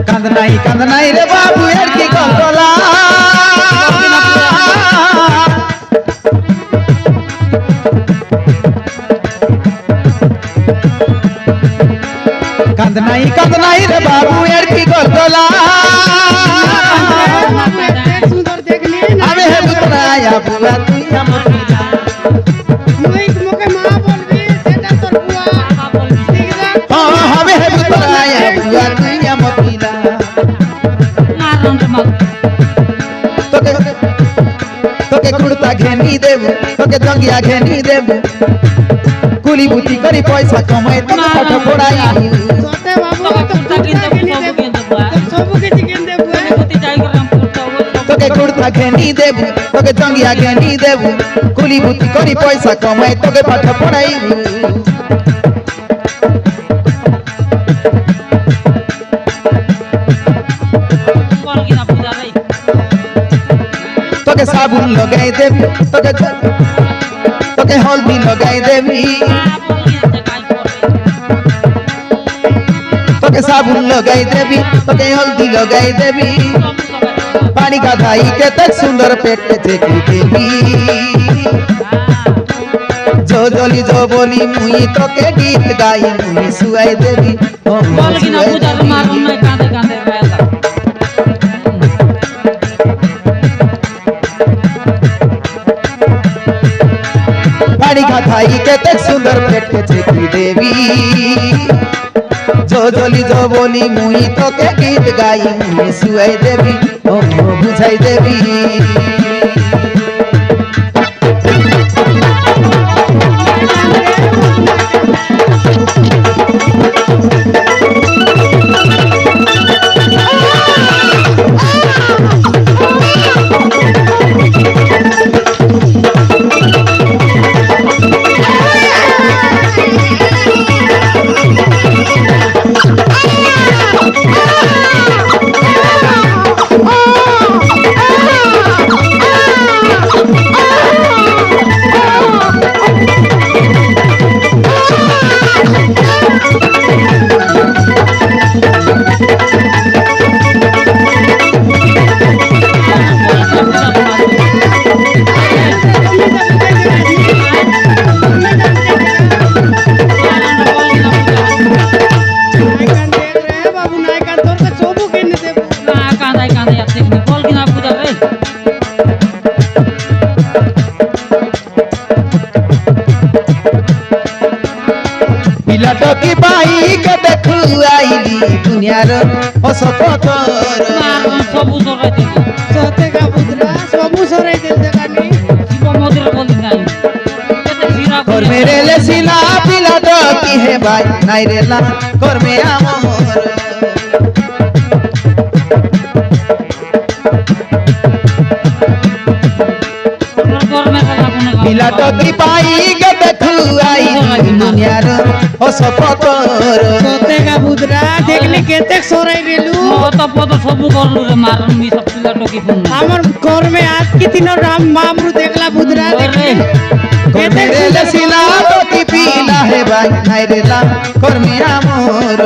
কাঁদ নাই রে বাবু এর কি কতলা কাঁদ নাই রে বাবু এর কি কতলা আমি হে বুতরায়া বুয়া তুই আমার পিলা মুই মুকে মা বলবি সেটা তোর বুয়া ঠিক না আমি হে বুতরায়া বুয়া তুই আমার পিলা তোকে তোকে কুড়তা ঘেনি দেব তোকে জঙ্গিয়া ঘেনি দেব কুলি বুতি করি পয়সা কমাই তোকে পাঠ পড়াই তোতে বাবু তো সব কিছু কিন দেব তোকে কুড়তা ঘেনি দেব তোকে জঙ্গিয়া ঘেনি দেব কুলি বুতি করি পয়সা কমাই তোকে পাঠ পড়াই তোকে সাবুন লগাই দেবি তোকে হলদি লগাই দেবি তোকে সাবুন লগাই দেবি তোকে হলদি লগাই দেবি পানি গাধাই কেতে সুন্দর পেটে চেকি দেবি জলি বলি মুই তোকে গীত গাই মুই শুয়াই দেবি पानी खाई केते सुंदर पेट के छेकी देवी जो जोली जो बोली मुई तो के गीत गाई मुई सुआई देवी ओ बुझाई देवी की बाई के देखु आईली दुनियार हसपतर सबु सराई दिल তোতে গা বুদরা সবু সরাই দিল দেখানি শিব মন্দির বলি নাই কেতে ফিরা कर मेरे ले सिला पिला तो की है भाई नाई रेला कर में आमोर पिला तो की बाई के देखु आईली दुनियार हसपतर তোতে গা বুদরা দেখলি কেতে সরাই দিলু কত পদ সবু করলু রে মারন মি সব পিলা টকি ফোন আমার কর্মে আজ কি দিন রাম মামরু দেখলা বুদরা দেখলি कर मेरे ले सिला तो की पीला है भाई नाई रेला कर में आमोर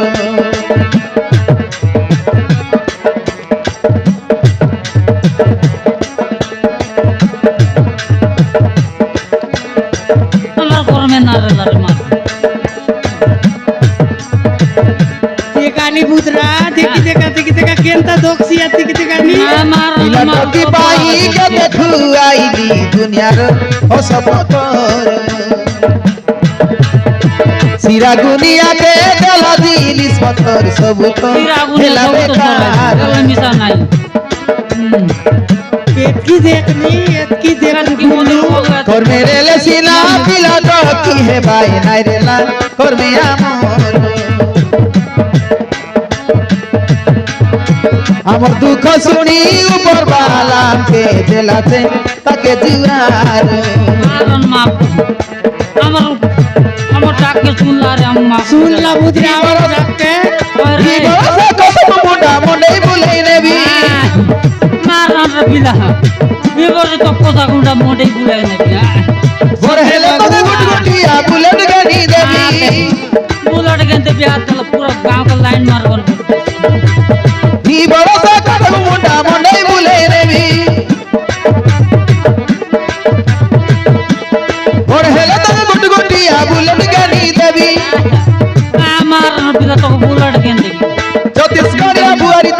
আমার করমে না রে লারে মার দেখানি বুদরা দেখি দেখা কেনতা দোকসিয়া দেখি দেখানি আমার पिला तो की बाई के देखु आईली दुनियार हसपतर सिरा गुनिया के गला दिलिस पत्थर सब तो हेला बेकार মিশা নাই এতকি দেখনি কি মনে হবে कर मेरे ले सिला पिला तो की है भाई नाई रेला कर में आमोर আমার দুঃখ শুনি উপর বালাকে জেলাতে তাকে জিওয়ার মারন মাপ আমার আমার ডাকে শুনলা রে আম্মা শুনলা বুদরা আমার ডাকতে জীবনে কত মুন্ডা মনে ভুলে নেবি মারন রে বিলা বিবরে তো কথা গুন্ডা মোটেই ভুলাই নাকি ওরে হেলে কত গুটগুটিয়া বুলেট গানি দেবি बुलेट के बिहार पूरा गांव का लाइन मार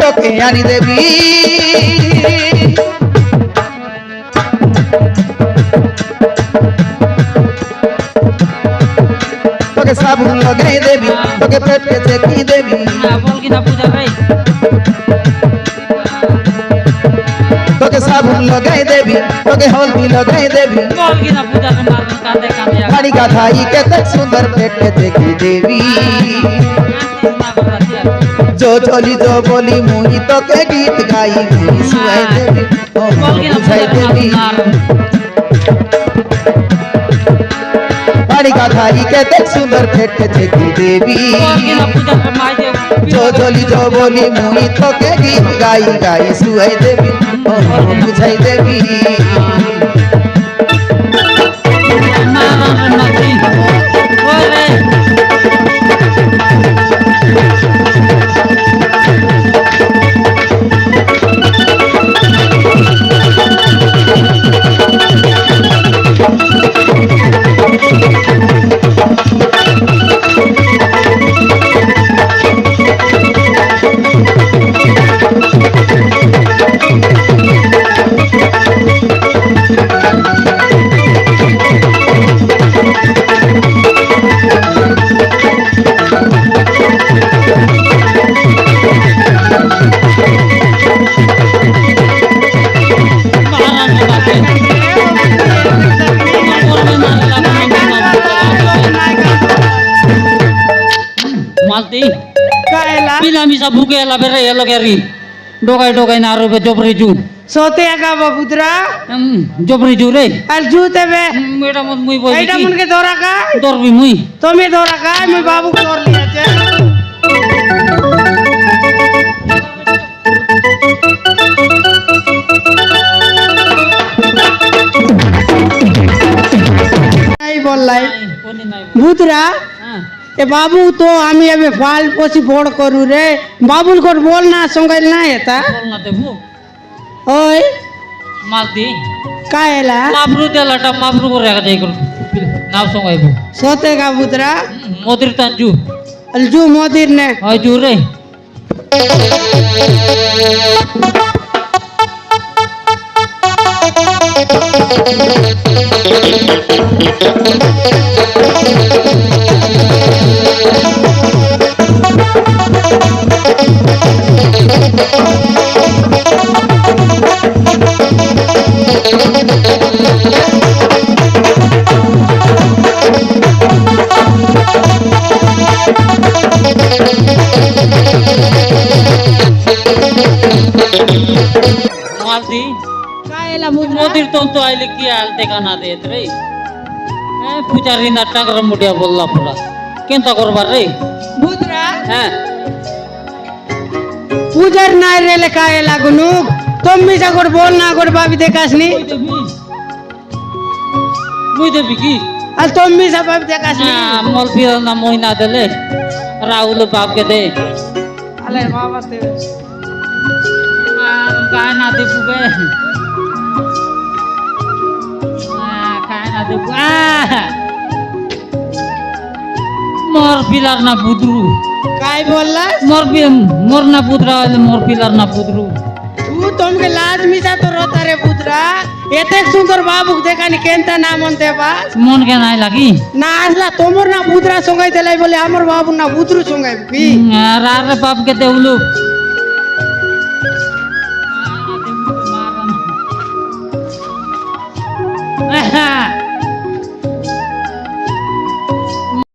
তোকে আনি দেবী তোকে সাবুন লাগাই দেবী তোকে পেটে চেকি দেবী বল কিনা পূজা ভাই তোকে সাবুন লাগাই দেবী তোকে হলদি লাগাই দেবী বল কিনা পূজা মার কাঁদে কাঁদে পানি का धाई केते सुंदर पेटे देखी देवी जो चली जो बोली मुई तो के गीत गाई मुई सुनाई देवी ओ বল কিনা बुझाई देवी पानी का धाई केते सुंदर पेटे देखी देवी বল কিনা পূজা মাই দে जो चली जो बोली मुई तो के गीत गाई गाई सुनाई देवी ओ बुझाई देवी নারায়ণ নাকি ওরে মালতি कायला পিলামি সব বুকে এলা বেরে এলো গেরি ডোকাই ডোকাই না রবে জবরি জু सोते का बबुद्रा জবরি জু রে আর জুতে বে এটা মত মুই বই এইটা মনকে ধরা কা দরবি মুই তুমি ধরা কা আমি বাবু ধর লিয়েছে নাই বললাই কোনি নাই বুতরা হ্যাঁ এ বাবু তো আমি এবে ফাল পছি ফোড় করু রে বাবুল কোট বল না সঙ্গে না এটা বল না দেবু ওই মালতি কায়লা মাবরু দেলাটা মাবরু করে রাখা যাই করু নাও সঙ্গাইবো सोते का बुतरा মদির তাঞ্জু जू मोदिर ने হয় জু রে মালতি कायला बुतरा মদির তন্তু আইলে কি আল দেখা না দেত রে পূজারি না টাকরা মুটিয়া বললা পুরা কেনতা করবার রে बुतरा হ্যাঁ पूजर ना रेले कायला गुनु तुम भी जगोर बोल ना गोर बाबी देखासनी মুই দেবি কি আর तुम भी सब बाबी देखासनी মল পিয়াল না মহিনা দিলে রাহুল বাপকে দে अले बाबा ते গায়ে না দেবু বে গায়ে না দেবু মোর পিলার না বুদরু काय बोलला मोर ना पुत्रा मोर पिलार ना पुत्रू तू तुमके लाज मिसा तो रोता रे पुत्रा एतेक सुंदर बाबू देखानी केनता ना मनते बास मन के নাই লাগি ना आसला तोमर ना पुत्रा संगाई देलाई बोले हमर बाबू ना पुत्रू संगाई भी আর বাপ কে দেউলু